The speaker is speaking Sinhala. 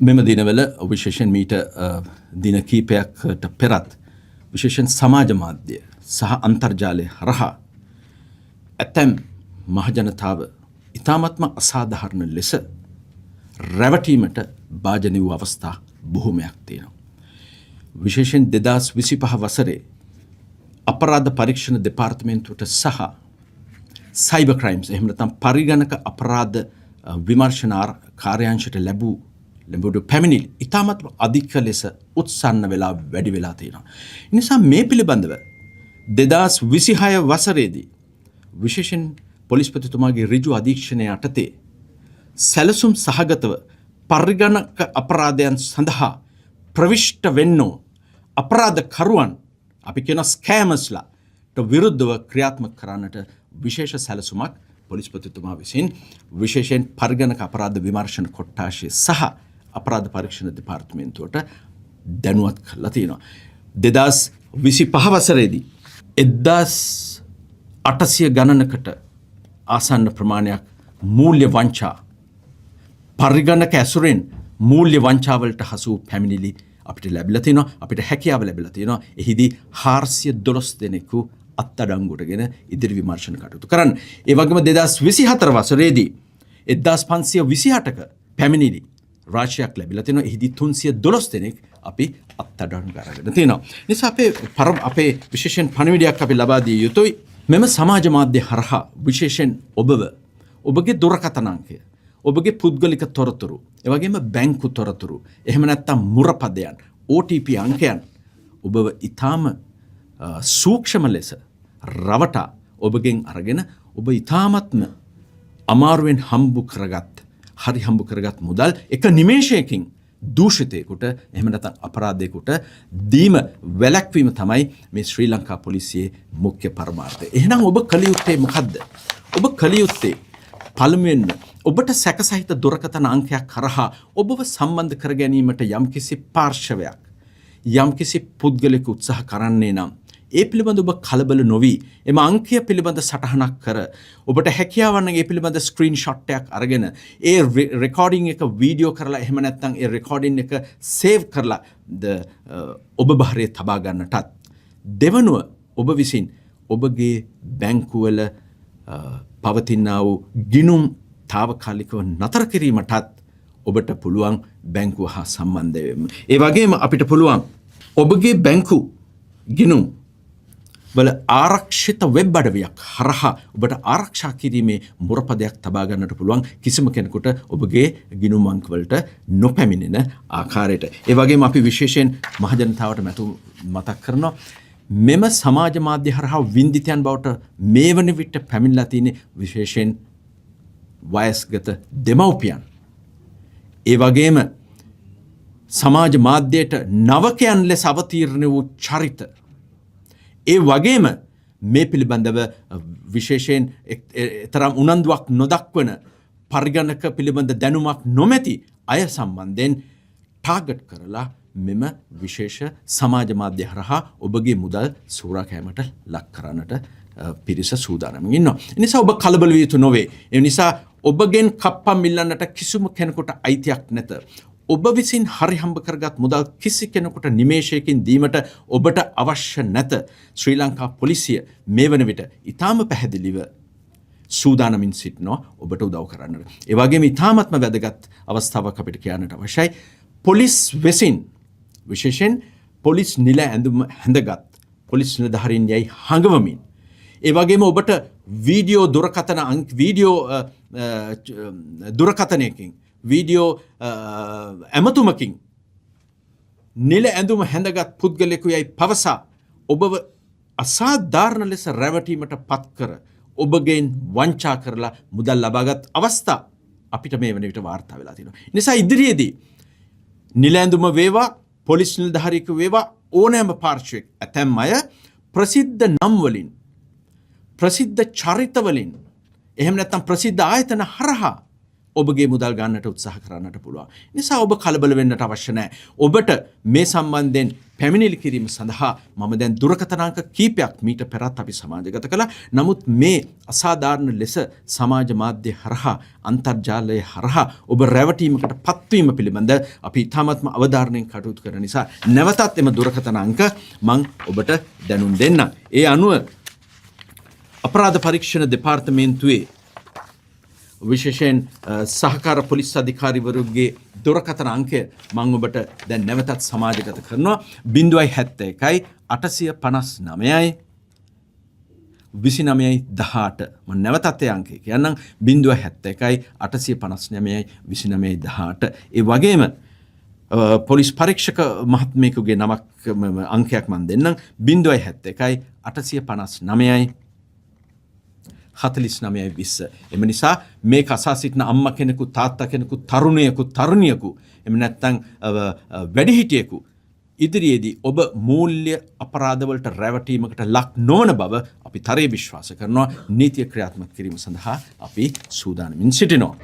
මෙම දිනවල විශේෂයෙන් මීට දින කීපයකට පෙරත් විශේෂයෙන් සමාජ මාධ්‍ය සහ අන්තර්ජාලය හරහා ඇතැම් මහජනතාව ඉතාමත්ම අසාධාරණ ලෙස රැවටීමට භාජනය වූ අවස්ථා බොහොමයක් තියෙනවා. විශේෂයෙන් 2025 වසරේ අපරාධ පරීක්ෂණ දෙපාර්තමේන්තුවට සහ සයිබර් ක්‍රයිම්ස් එහෙම නැත්නම් පරිගණක අපරාධ විමර්ශන කාර්යාංශයට ලැබුණු පැමිණිලි ඉතාමත් අධික ලෙස උත්සන්න වෙලා වැඩි වෙලා තියෙනවා. ඒ නිසා මේ පිළිබඳව 2026 වසරේදී විශේෂයෙන් පොලිස්පතිතුමාගේ ඍජු අධීක්ෂණය යටතේ සැලසුම් සහගතව පරිගණක අපරාධයන් සඳහා ප්‍රවිෂ්ට වෙන්නෝ අපරාධකරුවන් අපි කියන ස්කෑමර්ස්ලාට විරුද්ධව ක්‍රියාත්මක කරන්නට විශේෂ සැලසුමක් පොලිස්පතිතුමා විසින් විශේෂයෙන් පරිගණක අපරාධ විමර්ශන කොට්ටාශය සහ අපරාධ පරීක්ෂණ දෙපාර්තමේන්තුවට දැනුවත් කරලා තියෙනවා. 2025 වසරේදී 1800 ගණනකට ආසන්න ප්‍රමාණයක් මූල්‍ය වංචා පරිගණක ඇසුරෙන් මූල්‍ය වංචාවලට හසු පැමිණිලි අපිට ලැබිලා තියෙනවා. අපිට හැකියාව ලැබිලා තියෙනවා. එහිදී 412 දෙනෙකු අත්අඩංගුවටගෙන ඉදිරි විමර්ශන කටයුතු කරන්න. ඒ වගේම 2024 වසරේදී 1528ක පැමිණිලි රාශියක් ලැබිලා තියෙනවා. එහිදී 312 දෙනෙක් අපි අත්අඩංගුවට අරගෙන තියෙනවා. නිසා අපේ විශේෂයෙන් පණිවිඩයක් අපි ලබා දිය යුතුයි. මෙම සමාජ මාධ්‍ය හරහා විශේෂයෙන් ඔබගේ දුරකථන අංකය, ඔබගේ පුද්ගලික තොරතුරු, ඒ වගේම බැංකු තොරතුරු, එහෙම නැත්නම් මුරපදයන්, OTP අංකයන් ඔබව ඊටාම සූක්ෂම ලෙස රවටා ඔබගෙන් අරගෙන ඔබ ඊටාමත්ම අමාරුවෙන් හම්බ කරගත් මුදල් එක නිමේෂයකින් දූෂිතයෙකුට එහෙම නැත්නම් අපරාධයකට දීම වැළැක්වීම තමයි මේ ශ්‍රී ලංකා පොලිසියේ මුඛ්‍ය පරමාර්ථය. එහෙනම් ඔබ කළ යුත්තේ මොකද්ද? ඔබ කළ යුත්තේ පළමුවෙන්ම ඔබට සැකසහිත දුරකථන අංකයක් කරහා ඔබව සම්බන්ධ කර ගැනීමට යම්කිසි පාර්ශවයක් යම්කිසි පුද්ගලෙක උත්සාහ කරන්නේ නම් ඒ පිළිබඳ ඔබ කලබල නොවි එම අංකය පිළිබඳ සටහනක් කර ඔබට හැකියාව නම් ඒ පිළිබඳ ස්ක්‍රීන් ෂොට් එකක් අරගෙන ඒ රෙකෝඩින් එක වීඩියෝ කරලා එහෙම නැත්නම් ඒ රෙකෝඩින් එක සේව් කරලා ඔබ බහරේ තබා ගන්නටත් දෙවනුව ඔබ විසින් ඔබගේ බැංකුවල පවතිනා වූ ගිණුම් తాවකාලිකව නතර කිරීමටත් ඔබට පුළුවන් බැංකුව හා සම්බන්ධ වෙන්න. ඒ වගේම අපිට පුළුවන් ඔබගේ බැංකු ගිණුම් වල ආරක්ෂිත වෙබ් අඩවියක් හරහා ඔබට ආරක්ෂා කිරීමේ මුරපදයක් තබා ගන්නට පුළුවන් කිසිම කෙනෙකුට ඔබගේ ගිණුම් අංක වලට නොපැමිණෙන ආකාරයට. ඒ වගේම අපි විශේෂයෙන් මහජනතාවට මතක් කරනවා මෙම සමාජ මාධ්‍ය හරහා වින්දිතයන් බවට මේ වන විට පැමිණලා තියෙන විශේෂයෙන් වයස්ගත දෙමව්පියන්. ඒ වගේම සමාජ මාධ්‍යයට නවකයන් ලෙස අවතීර්ණ වූ චරිත. ඒ වගේම මේ පිළිබඳව විශේෂයෙන් තරම් උනන්දුවක් නොදක්වන පරිගණක පිළිබඳ දැනුමක් නොමැති අය සම්බන්ධයෙන් ටාගට් කරලා මෙම විශේෂ සමාජ මාධ්‍ය හරහා ඔබගේ මුදල් සූරාකෑමට ලක් කරන්නට පිරිස සූදානම්ව ඉන්නවා. ඒ නිසා ඔබ කලබල විය යුතු නොවේ. ඒ නිසා ඔබගෙන් කප්පම් මිල්ලන්නට කිසිම කෙනෙකුට අයිතියක් නැත. ඔබ විසින් හරි හම්බ කරගත් මුදල් කිසි කෙනෙකුට නිමේෂයකින් දීමට ඔබට අවශ්‍ය නැත. ශ්‍රී ලංකා පොලිසිය මේ වන විට ඊටාම පැහැදිලිව සූදානමින් සිටිනවා ඔබට උදව් කරන්නට. ඒ වගේම ඊටාමත්ම වැදගත් අවස්ථාවක් අපිට කියන්නට අවශ්‍යයි. පොලිස් විසින් විශේෂයෙන් පොලිස් නිල ඇඳුම හැඳගත් පොලිස් නිලධාරීන් යයි හඟවමින් ඒ වගේම ඔබට වීඩියෝ දුරකථනයකින් වීඩියෝ ඇමතුමකින් නිල ඇඳුම හැඳගත් පුද්ගලයෙකු යයි පවසා ඔබව අසාධාරණ ලෙස රැවටීමට පත් කර ඔබගෙන් වංචා කරලා මුදල් ලබාගත් අවස්ථා අපිට මේ වන විට වාර්තා වෙලා තියෙනවා. නිසා ඉදිරියේදී නිල ඇඳුම වේවා පොලිස් නිලධාරියෙකු වේවා ඕනෑම පාර්ශ්වයක් ඇතැම් අය ප්‍රසිද්ධ නම් වලින් ප්‍රසිද්ධ චරිත වලින් එහෙම නැත්නම් ප්‍රසිද්ධ ආයතන හරහා ඔබගේ මුදල් ගන්නට උත්සාහ කරන්නට පුළුවන්. නිසා ඔබ කලබල වෙන්නට අවශ්‍ය නැහැ. ඔබට මේ සම්බන්ධයෙන් පැමිණිලි කිරීම සඳහා මම දැන් දුරකථන අංක කීපයක් මීට පෙරත් අපි සමාජගත කළා. නමුත් මේ අසාධාරණ ලෙස සමාජ මාධ්‍ය හරහා අන්තර්ජාලය හරහා ඔබ රැවටීමකට පත්වීම පිළිබඳ අපි ඉතාමත්ම අවධාරණයෙන් කටයුතු කරන නිසා නැවතත් එම දුරකථන අංක මම ඔබට දැනුම් දෙන්නම්. ඒ අනුව අපරාධ පරීක්ෂණ දෙපාර්තමේන්තුවේ විශේෂයෙන් සහකාර පොලිස් අධිකාරිවරුගේ දුරකථන අංකය මම ඔබට දැන් නැවතත් සමාජගත කරනවා 071 859යි 2918 මම නැවතත් ඒ අංකය කියන්නම් 071 859යි 2918 ඒ වගේම පොලිස් පරීක්ෂක මහත්මයෙකුගේ නමක් අංකයක් මම දෙන්නම් 071 859යි 4920. එම නිසා මේක අසා සිටින අම්මා කෙනෙකු තාත්තා කෙනෙකු තරුණියකු එම නැත්නම් වැඩිහිටියෙකු ඉදිරියේදී ඔබ මූල්‍ය අපරාධවලට රැවටීමකට ලක් නොවන බව අපි තරයේ විශ්වාස කරනවා. නීතිය ක්‍රියාත්මක කිරීම සඳහා අපි සූදානමින් සිටිනවා.